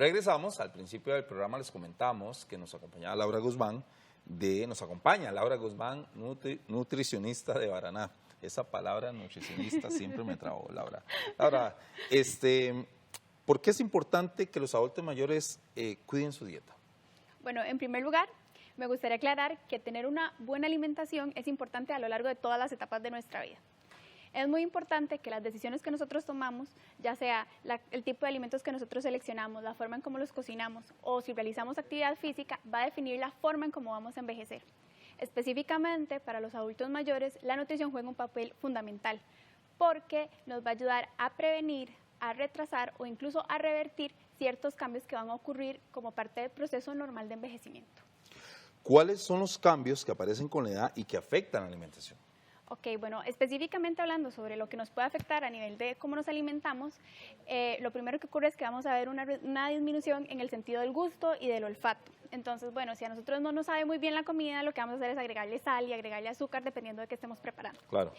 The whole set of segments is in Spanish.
Regresamos, al principio del programa les comentamos que nos acompañaba Laura Guzmán, nos acompaña Laura Guzmán, nutricionista de Baraná. Esa palabra nutricionista siempre me trabó, Laura. Laura, ¿por qué es importante que los adultos mayores cuiden su dieta? Bueno, en primer lugar, me gustaría aclarar que tener una buena alimentación es importante a lo largo de todas las etapas de nuestra vida. Es muy importante que las decisiones que nosotros tomamos, ya sea el tipo de alimentos que nosotros seleccionamos, la forma en cómo los cocinamos o si realizamos actividad física, va a definir la forma en cómo vamos a envejecer. Específicamente para los adultos mayores, la nutrición juega un papel fundamental porque nos va a ayudar a prevenir, a retrasar o incluso a revertir ciertos cambios que van a ocurrir como parte del proceso normal de envejecimiento. ¿Cuáles son los cambios que aparecen con la edad y que afectan la alimentación? Ok, bueno, específicamente hablando sobre lo que nos puede afectar a nivel de cómo nos alimentamos, lo primero que ocurre es que vamos a ver una disminución en el sentido del gusto y del olfato. Entonces, bueno, si a nosotros no nos sabe muy bien la comida, lo que vamos a hacer es agregarle sal y agregarle azúcar dependiendo de qué estemos preparando. Claro.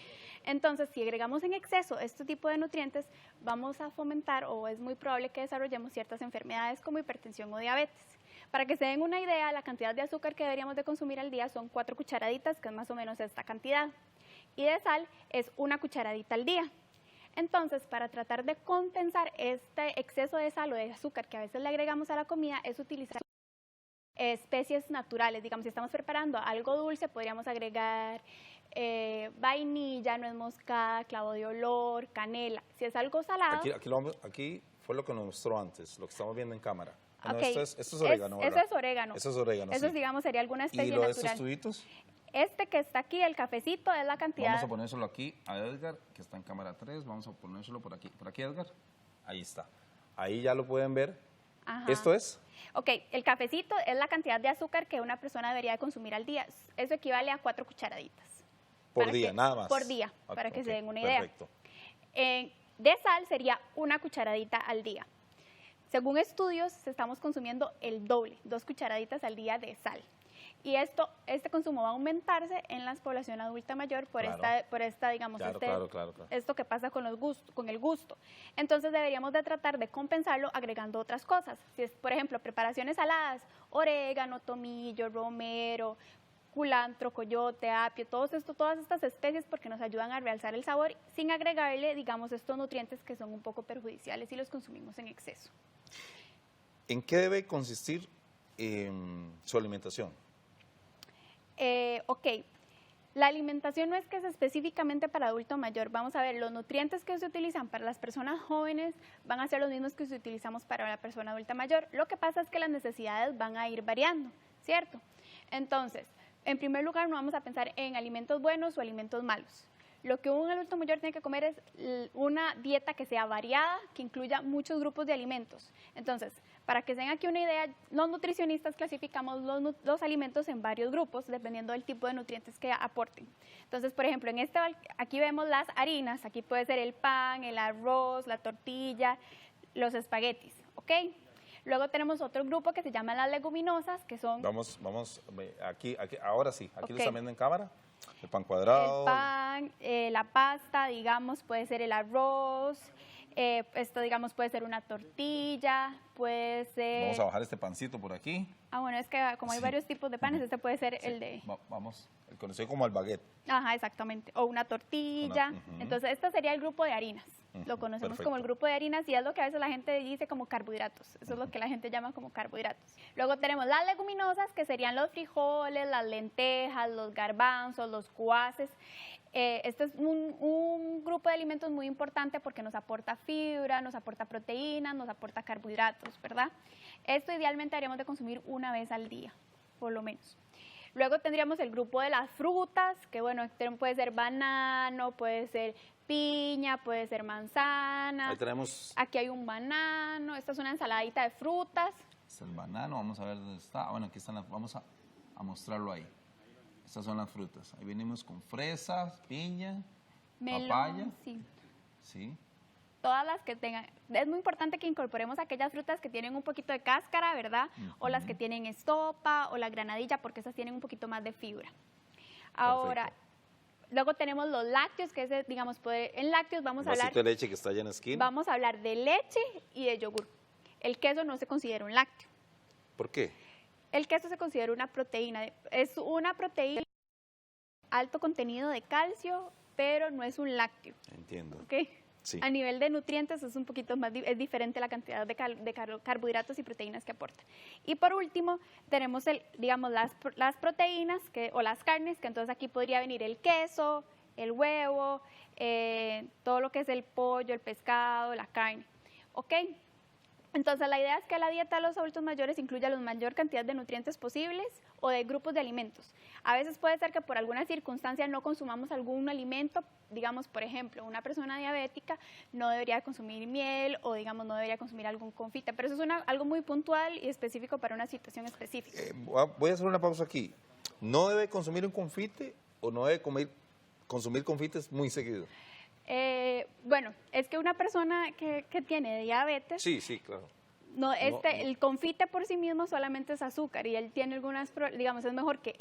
Entonces, si agregamos en exceso este tipo de nutrientes, vamos a fomentar o es muy probable que desarrollemos ciertas enfermedades como hipertensión o diabetes. Para que se den una idea, la cantidad de azúcar que deberíamos de consumir al día son 4 cucharaditas, que es más o menos esta cantidad. Y de sal es 1 cucharadita al día. Entonces, para tratar de compensar este exceso de sal o de azúcar que a veces le agregamos a la comida, es utilizar especies naturales. Digamos, si estamos preparando algo dulce, podríamos agregar vainilla, nuez moscada, clavo de olor, canela. Si es algo salado... Aquí fue lo que nos mostró antes, lo que estamos viendo en cámara. No, Okay. esto es orégano, ¿verdad? Eso es orégano. Eso es orégano, Eso, sí. digamos, sería alguna especie ¿Y lo de natural. estos tubitos? Este que está aquí, el cafecito, es la cantidad... Vamos a ponérselo aquí a Edgar, que está en cámara 3. Vamos a ponérselo por aquí. ¿Por aquí, Edgar? Ahí está. Ahí ya lo pueden ver. Ajá. ¿Esto es? Ok, el cafecito es la cantidad de azúcar que una persona debería de consumir al día. Eso equivale a 4 cucharaditas. Por día, nada más. Por día, para que se den una idea. Perfecto. De sal sería 1 cucharadita al día. Según estudios, estamos consumiendo el doble, 2 cucharaditas al día de sal. Y este consumo va a aumentarse en la población adulta mayor por esta digamos, claro. esto que pasa con el gusto. Entonces deberíamos de tratar de compensarlo agregando otras cosas. Si es, por ejemplo, preparaciones saladas, orégano, tomillo, romero, culantro, coyote, apio, todas estas especies porque nos ayudan a realzar el sabor sin agregarle, digamos, estos nutrientes que son un poco perjudiciales si los consumimos en exceso. ¿En qué debe consistir su alimentación? Ok, la alimentación no es que es específicamente para adulto mayor. Vamos a ver, los nutrientes que se utilizan para las personas jóvenes van a ser los mismos que utilizamos para la persona adulta mayor. Lo que pasa es que las necesidades van a ir variando, ¿cierto? Entonces, en primer lugar, no vamos a pensar en alimentos buenos o alimentos malos. Lo que un adulto mayor tiene que comer es una dieta que sea variada, que incluya muchos grupos de alimentos. Entonces, para que se den aquí una idea, los nutricionistas clasificamos los alimentos en varios grupos, dependiendo del tipo de nutrientes que aporten. Entonces, por ejemplo, aquí vemos las harinas, aquí puede ser el pan, el arroz, la tortilla, los espaguetis, ¿ok? Luego tenemos otro grupo que se llama las leguminosas, que son... Vamos, aquí ahora sí, aquí Okay. lo están viendo en cámara. El pan cuadrado. El pan, la pasta, digamos, puede ser el arroz, esto, digamos, puede ser una tortilla, puede ser... Vamos a bajar este pancito por aquí. Ah, bueno, es que como hay varios tipos de panes, este puede ser el de... Vamos, el conocido como el baguette. Ajá, exactamente, o una tortilla. Entonces, este sería el grupo de harinas. Lo conocemos como el grupo de harinas y es lo que a veces la gente dice como carbohidratos. Eso es lo que la gente llama como carbohidratos. Luego tenemos las leguminosas, que serían los frijoles, las lentejas, los garbanzos, los cuaces. Este es un grupo de alimentos muy importante porque nos aporta fibra, nos aporta proteínas, nos aporta carbohidratos, ¿verdad? Esto idealmente deberíamos de consumir una vez al día, por lo menos. Luego tendríamos el grupo de las frutas, que bueno, puede ser banano, puede ser piña, puede ser manzana. Ahí tenemos... Aquí hay un banano, esta es una ensaladita de frutas. Este es el banano, vamos a ver dónde está. Bueno, aquí están vamos a mostrarlo ahí. Estas son las frutas. Ahí venimos con fresas, piña, melón, papaya. Sí. Todas las que tengan. Es muy importante que incorporemos aquellas frutas que tienen un poquito de cáscara, ¿verdad? O las que tienen estopa o la granadilla, porque esas tienen un poquito más de fibra. Ahora, luego tenemos los lácteos, que es, digamos, en lácteos vamos a hablar... de leche que está allá en la esquina. Vamos a hablar de leche y de yogur. el queso no se considera un lácteo. ¿Por qué? El queso se considera una proteína, es una proteína de alto contenido de calcio, pero no es un lácteo. Entiendo. ¿Okay? Sí. A nivel de nutrientes es un poquito más, es diferente la cantidad de carbohidratos y proteínas que aporta. Y por último, tenemos digamos, las proteínas o las carnes, que entonces aquí podría venir el queso, el huevo, todo lo que es el pollo, el pescado, la carne. ¿Ok? Entonces la idea es que la dieta de los adultos mayores incluya la mayor cantidad de nutrientes posibles o de grupos de alimentos. A veces puede ser que por alguna circunstancia no consumamos algún alimento, digamos, por ejemplo, una persona diabética no debería consumir miel o, digamos, no debería consumir algún confite, pero eso es algo muy puntual y específico para una situación específica. Voy a hacer una pausa aquí. ¿No debe consumir un confite o no debe consumir confites muy seguido? Bueno, es que una persona que tiene diabetes... Sí, sí, claro. El confite por sí mismo solamente es azúcar y él tiene digamos, es mejor que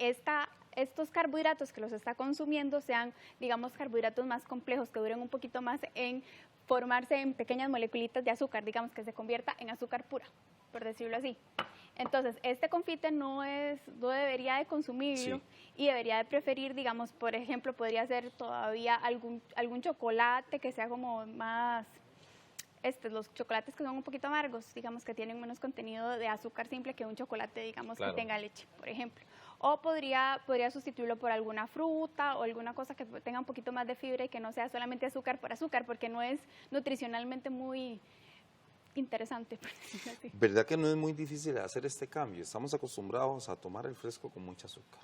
estos carbohidratos que los está consumiendo sean, digamos, carbohidratos más complejos, que duren un poquito más en formarse en pequeñas moleculitas de azúcar, digamos, que se convierta en azúcar pura, por decirlo así. Entonces, este confite no debería de consumirlo, sí, y debería de preferir, digamos, por ejemplo, podría ser todavía algún chocolate que sea como más... los chocolates que son un poquito amargos, digamos que tienen menos contenido de azúcar simple que un chocolate, digamos, claro, que tenga leche, por ejemplo. O podría sustituirlo por alguna fruta o alguna cosa que tenga un poquito más de fibra y que no sea solamente azúcar por azúcar, porque no es nutricionalmente muy interesante, por decirlo así. ¿Verdad que no es muy difícil hacer este cambio? Estamos acostumbrados a tomar el fresco con mucha azúcar.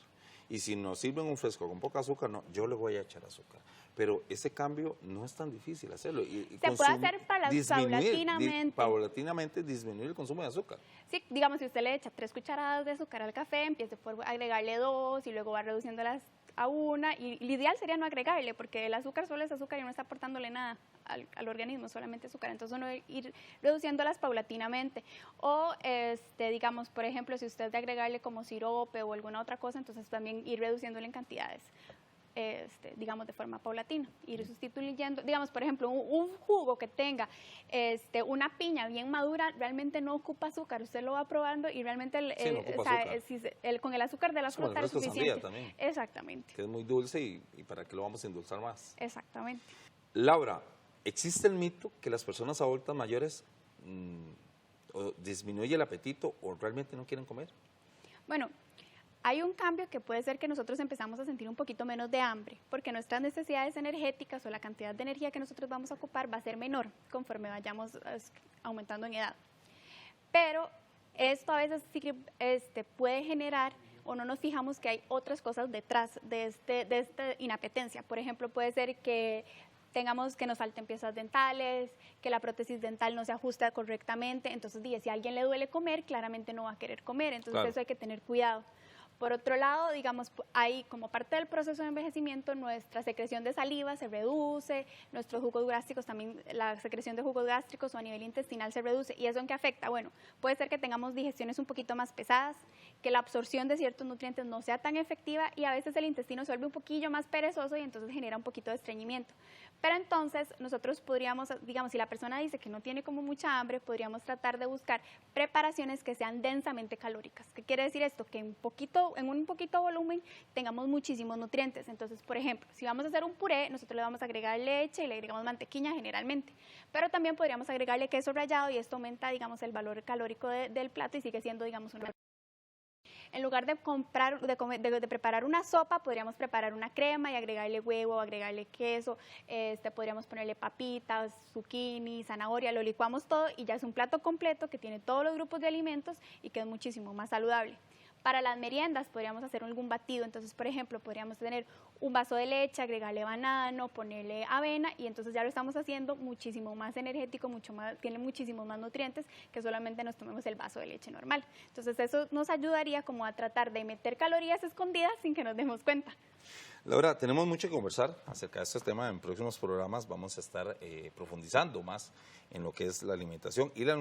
Y si nos sirven un fresco con poca azúcar, no, yo le voy a echar azúcar. Pero ese cambio no es tan difícil hacerlo. Se puede hacer paulatinamente. Paulatinamente disminuir el consumo de azúcar. Sí, digamos, si usted le echa 3 cucharadas de azúcar al café, empiece por agregarle 2 y luego va reduciéndolas a 1. Y lo ideal sería no agregarle, porque el azúcar solo es azúcar y no está aportándole nada al organismo, solamente azúcar. Entonces uno ir reduciéndolas paulatinamente. O, digamos, por ejemplo, si usted de agregarle como sirope o alguna otra cosa, entonces también ir reduciéndole en cantidades. Digamos, de forma paulatina, ir sustituyendo, digamos, por ejemplo, un jugo que tenga una piña bien madura, realmente no ocupa azúcar, usted lo va probando y realmente con el azúcar de la fruta es suficiente. También, exactamente. Que es muy dulce y para qué lo vamos a endulzar más. Exactamente. Laura, ¿existe el mito que las personas adultas mayores o disminuye el apetito o realmente no quieren comer? Bueno, hay un cambio que puede ser que nosotros empezamos a sentir un poquito menos de hambre, porque nuestras necesidades energéticas o la cantidad de energía que nosotros vamos a ocupar va a ser menor conforme vayamos aumentando en edad. Pero esto a veces sí que puede generar, o no nos fijamos que hay otras cosas detrás de esta inapetencia. Por ejemplo, puede ser que tengamos que nos falten piezas dentales, que la prótesis dental no se ajusta correctamente, entonces si a alguien le duele comer, claramente no va a querer comer, entonces claro, eso hay que tener cuidado. Por otro lado, digamos, ahí como parte del proceso de envejecimiento, nuestra secreción de saliva se reduce, nuestros jugos gástricos también, la secreción de jugos gástricos o a nivel intestinal se reduce. ¿Y eso en qué afecta? Bueno, puede ser que tengamos digestiones un poquito más pesadas, que la absorción de ciertos nutrientes no sea tan efectiva y a veces el intestino se vuelve un poquillo más perezoso y entonces genera un poquito de estreñimiento. Pero entonces nosotros podríamos, digamos, si la persona dice que no tiene como mucha hambre, podríamos tratar de buscar preparaciones que sean densamente calóricas. ¿Qué quiere decir esto? Que en un poquito volumen tengamos muchísimos nutrientes. Entonces, por ejemplo, si vamos a hacer un puré, nosotros le vamos a agregar leche y le agregamos mantequilla generalmente. Pero también podríamos agregarle queso rallado y esto aumenta, digamos, el valor calórico del plato y sigue siendo, digamos, una... En lugar de preparar una sopa, podríamos preparar una crema y agregarle huevo, agregarle queso, podríamos ponerle papitas, zucchini, zanahoria, lo licuamos todo y ya es un plato completo que tiene todos los grupos de alimentos y que es muchísimo más saludable. Para las meriendas podríamos hacer algún batido, entonces por ejemplo podríamos tener un vaso de leche, agregarle banano, ponerle avena y entonces ya lo estamos haciendo muchísimo más energético, tiene muchísimos más nutrientes que solamente nos tomemos el vaso de leche normal. Entonces eso nos ayudaría como a tratar de meter calorías escondidas sin que nos demos cuenta. Laura, tenemos mucho que conversar acerca de este tema. En próximos programas vamos a estar profundizando más en lo que es la alimentación y la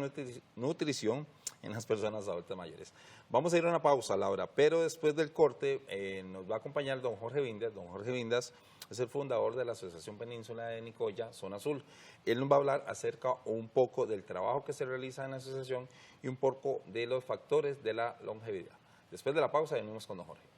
nutrición en las personas adultas mayores. Vamos a ir a una pausa, Laura, pero después del corte nos va a acompañar don Jorge Vindas. Don Jorge Vindas es el fundador de la Asociación Península de Nicoya, Zona Azul. Él nos va a hablar acerca un poco del trabajo que se realiza en la asociación y un poco de los factores de la longevidad. Después de la pausa venimos con don Jorge.